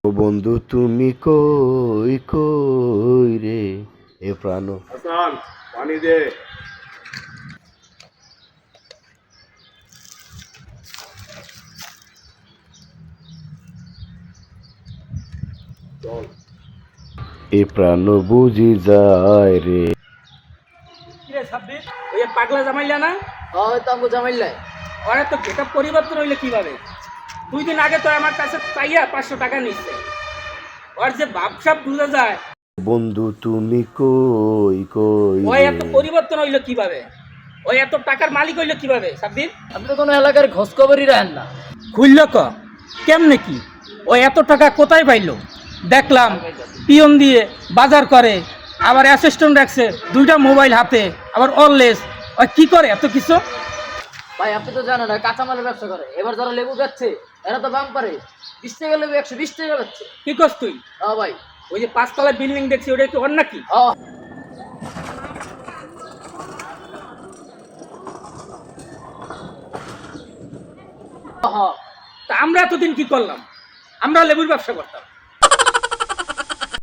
ও বন্ধু তুমি কই কই রে এ প্রাণ। হাসান, পানি দে। চল। এ প্রাণ বুঝি যায় রে। কিরে সাব্বির, ওই যে পাগলা জামাইলা না? হয় তো আমগো জামাইলাই। ওরা তো এটা পরিবর্তন হইলে কিভাবে? 2 দিন আগে তো আমার কাছে চাইয়া 500 টাকা নিচ্ছে। ওর যে ভাবসাব বুঝা যায়। বন্ধু তুমি কই কই ওই রে। এত পরিবর্তন হইলো কিভাবে? ওই এত টাকার মালিক হইলো কিভাবে সাব্বির? আপনি তো কোনো এলাকার খোঁজ খবরই রাখেন না। খুলল ক কেমনে কি? ওই এত টাকা কোথায় পাইলো? দেখলাম পিয়ন দিয়ে বাজার করে, আবার অ্যাসিস্ট্যান্ট রাখছে, 2টা মোবাইল হাতে, আবার অললেস। ওই কি করে এত কিছু? ভাই আপনি তো জানেন না, কাঁচামালের ব্যবসা করে। এবার যারা লেবু বেচছে এরা তো বাম পারে 20 টাকা লেবু 120 টাকা বেচছে। কি করছ তুই? হ্যাঁ ভাই। ওই যে 5 তলা বিল্ডিং দেখছি, ওটা কি ওর নাকি? হ্যাঁ। হ্যাঁ। তা আমরা এতদিন কি করলাম? আমরা লেবুর ব্যবসা করতাম।